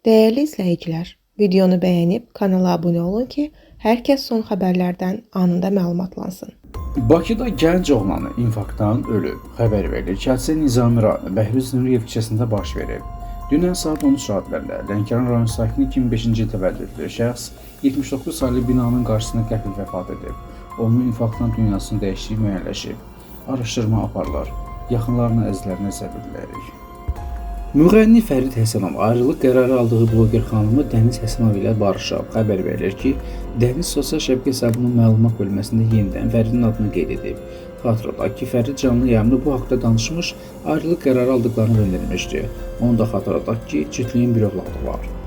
Değerli izləyicilər, videonu bəyənib kanala abunə olun ki, hər kəs son xəbərlərdən anında məlumatlansın. Bakıda gənc oğlanı infarktdan ölüb. Xəbər verilir ki, hadisə Nizami rayonu Bəhruz Nuriyev küçəsində baş verib. Dünən saat 13 saatlərində Lənkəran rayon sakini 2005-ci il təvəllüdlü şəxs 79 saylı binanın qarşısında qəfil vəfat edib. Onun infarktdan dünyasının dəyişdiyi müəyyənləşib. Araşdırma aparılır. Yaxınlarına əzizlərinə səbir diləyirik. Müğənni Fərid Həsənov ayrılıq qərarı aldığı bloger xanımı Dəniz Həsənov ilə barışıb. Xəbər verilir ki, Dəniz sosial şəbəkə hesabının məlumat bölməsində yenidən Fəridin adını qeyd edib. Xatırladaq ki, Fərid canlı yayımda bu haqda danışmış, ayrılıq qərarı aldıqlarını bildirmişdi. Onu da xatırladaq ki, cütlüyün bir övladı var.